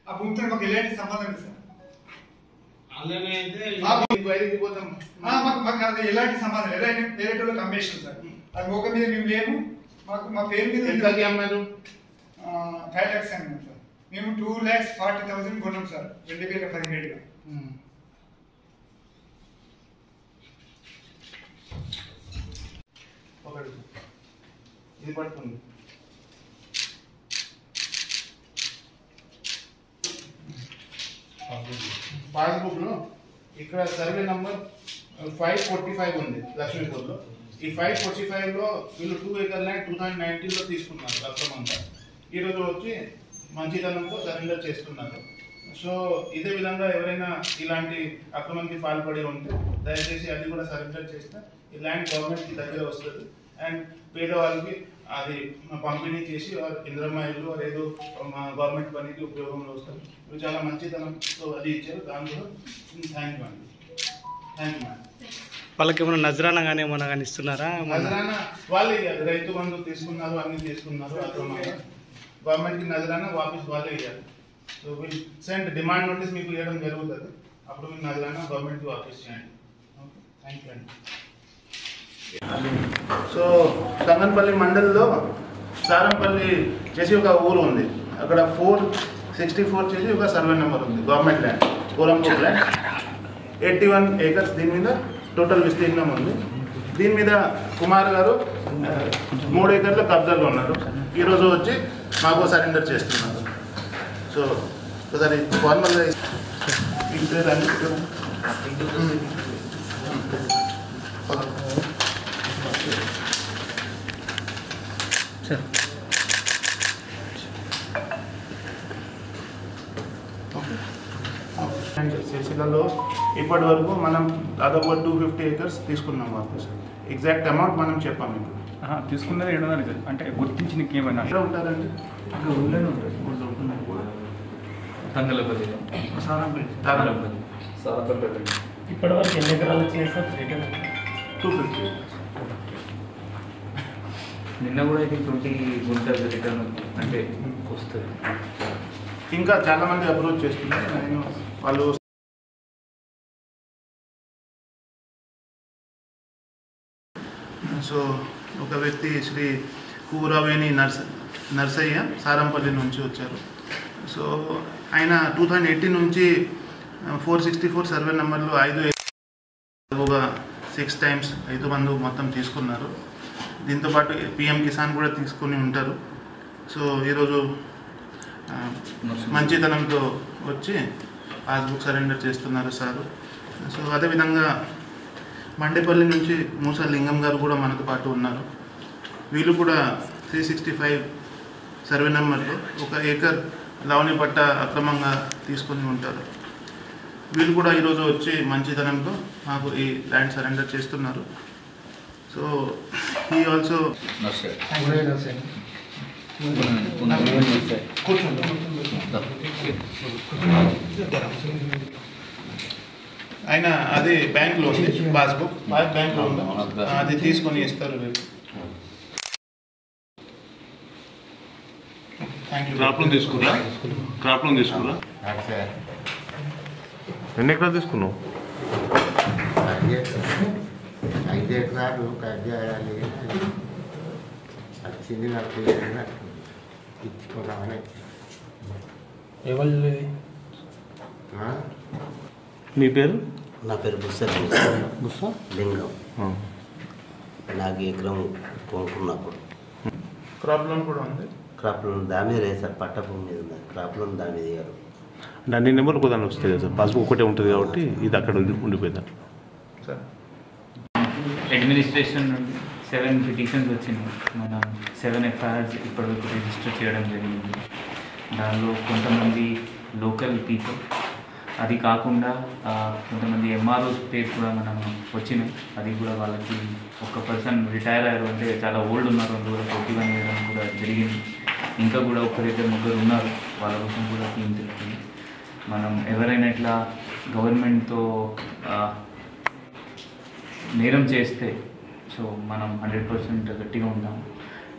ఆ భూమితో మాకు ఎలాంటి సంబంధం లేదు సార్. మాకు అది ఎలాంటి సంబంధం లేదు. డైరెక్ట్ వాళ్ళకి అమ్మేసాం సార్. అది ఒక మీద మేము లేము. మాకు మా పేరు మీద 5 lakhs అన్నాం సార్. మేము 2,40,000 కొన్నాం సార్ 2017లో. ఇది పడుతుంది. పాస్బుక్ లో ఇక్కడ సర్వే నంబర్ 545 ఉంది లక్ష్మీపూర్లో. ఈ 545 లో వీళ్ళు 2 acre ల్యాండ్ 2019లో తీసుకున్నారు అక్రమంగా. ఈరోజు వచ్చి మంచితనంతో సరెండర్ చేస్తున్నారు. సో ఇదే విధంగా ఎవరైనా ఇలాంటి అక్రమానికి పాల్పడి ఉంటే దయచేసి అది కూడా సరెండర్ చేస్తే ఈ ల్యాండ్ గవర్నమెంట్కి దగ్గర వస్తుంది. అండ్ పేదవాళ్ళకి అది పంపిణీ చేసి ఇంద్రమ్మ ఇల్లు ఏదో గవర్నమెంట్ పనికి ఉపయోగంలో వస్తుంది. ఇవి చాలా మంచితనంతో అది ఇచ్చారు. దాని కూడా థ్యాంక్ యూ అండి. Thank you madam. వాళ్ళకి ఏమైనా నజరానా కానీ ఏమన్నా కానీ ఇస్తున్నారా? నజరానా వాళ్ళు ఇవ్వాలి. రైతు బంధు తీసుకున్నారు, అన్ని తీసుకున్నారు అక్రమంగా. గవర్నమెంట్కి నజరానా వాపస్ వాళ్ళే ఇవ్వాలి. So will send demand notice మీకు ఇవ్వడం జరుగుతుంది. అప్పుడు మీరు నజరానా గవర్నమెంట్కి వాపస్ చేయండి. ఓకే, థ్యాంక్ యూ అండి. సో సంగన్పల్లి మండలిలో సారంపల్లి చేసి ఒక ఊరు ఉంది. అక్కడ 464 చేసి ఒక సర్వే నెంబర్ ఉంది. Government land, Korampur land, 81 acres. దీని మీద టోటల్ విస్తీర్ణం ఉంది. దీని మీద కుమార్ గారు 3 acres కబ్జాలో ఉన్నారు. ఈరోజు వచ్చి మాకు సరెండర్ చేస్తున్నారు. సో ఒకసారి ఫార్మల్గా సిరిసిల్లలో ఇప్పటి వరకు మనం దాదాపు 250 acres తీసుకున్నాం వాపస్. ఎగ్జాక్ట్ అమౌంట్ మనం చెప్పాము. ఇప్పుడు తీసుకున్నది 700 అంటే గుర్తించిన ఏమైనా ఉంటారండి. ఇప్పటి వరకు ఎన్ని ఎకరాలు వచ్చినాయి సార్? 250. నిన్న కూడా ఇది 20 గుంటలు రిటర్న్ అంటే వస్తుంది. ఇంకా చాలా మంది అప్రోచ్ చేస్తున్నారు. నేను వాళ్ళు సో ఒక వ్యక్తి శ్రీ కూరవేణి నర్సయ్య సారంపల్లి నుంచి వచ్చారు. సో ఆయన 2018 నుంచి 464 సర్వే నెంబర్లో 6 times రైతు బంధు మొత్తం తీసుకున్నారు. దీంతోపాటు PM కిసాన్ కూడా తీసుకొని ఉంటారు. సో ఈరోజు మంచితనంతో వచ్చి పాస్బుక్ సరెండర్ చేస్తున్నారు సారు. సో అదేవిధంగా మండేపల్లి నుంచి మూసా లింగం గారు కూడా మనతో పాటు ఉన్నారు. వీళ్ళు కూడా 365 సర్వే నెంబర్లో 1 acre లావణి పట్ట అక్రమంగా తీసుకొని ఉంటారు. వీళ్ళు కూడా ఈరోజు వచ్చి మంచితనంతో మాకు ఈ ల్యాండ్ సరెండర్ చేస్తున్నారు. సో హీ ఆల్సో ఆయన అది బ్యాంక్లో ఉంది, పాస్బుక్ బ్యాంక్లో ఉంది, అది తీసుకొని ఇస్తారు. క్రాప్ లోన్ తీసుకురా? ఎన్ని ఎకరాలు తీసుకున్నావు? 5 ఎకరాలు కట్ చేయాలి వచ్చింది. నాకు ఇచ్చుకోవాలని. ఎవరు? మీ పేరు? నా పేరు బుస్స లింగం. నాకు ఎకరం కొనుక్కున్నప్పుడు క్రాప్ లోన్ కూడా ఉంది. క్రాప్ లోన్ దాని మీద లేదు సార్, పట్ట భూమి మీద ఉంది. క్రాప్ లోన్ దాని మీద ఇయ్యారు. అంటే అన్ని నెంబర్లు ఒకదాన్ని వస్తాయి కదా సార్, పాస్బుక్ ఒకటే ఉంటుంది కాబట్టి ఇది అక్కడ ఉండిపోయింది సార్. అడ్మినిస్ట్రేషన్ నుండి 7 పిటిషన్స్ వచ్చినాయి. మనం 7 FIRs ఇప్పటివరకు రిజిస్టర్ చేయడం జరిగింది. దానిలో కొంతమంది లోకల్ పీపుల్, అది కాకుండా కొంతమంది MROs పేరు కూడా మనం వచ్చినాయి. అది కూడా వాళ్ళకి ఒక పర్సన్ రిటైర్ అయ్యారు, అంటే చాలా ఓల్డ్ ఉన్నారు, అందువల్ల 41 వేయడం కూడా జరిగింది. ఇంకా కూడా 1-2 ఉన్నారు, వాళ్ళ కోసం కూడా టీం తెలుస్తుంది. మనం ఎవరైనా ఇట్లా గవర్నమెంట్తో నేరం చేస్తే సో మనం 100% గట్టిగా ఉంటాం.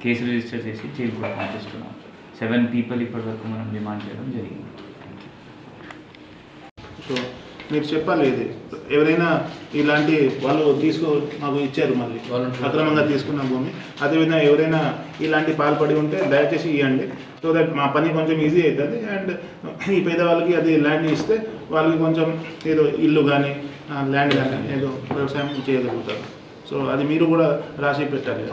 కేసు రిజిస్టర్ చేసి జైలు కూడా పంపిస్తున్నాం. 7 people ఇప్పటివరకు మనం డిమాండ్ చేయడం జరిగింది. సో మీరు చెప్పాలి ఇది ఎవరైనా ఇలాంటి వాళ్ళు మాకు ఇచ్చారు మళ్ళీ అక్రమంగా తీసుకున్న భూమి, అదేవిధంగా ఎవరైనా ఇలాంటి పాల్పడి ఉంటే దయచేసి ఇవ్వండి, సో దట్ మా పని కొంచెం ఈజీ అవుతుంది. అండ్ ఈ పేదవాళ్ళకి అది ల్యాండ్ ఇస్తే వాళ్ళకి కొంచెం ఏదో ఇల్లు కానీ ల్యాండ్ కానీ ఏదో వ్యవసాయం చేయగలుగుతారు. సో అది మీరు కూడా రాసి పెట్టాలి.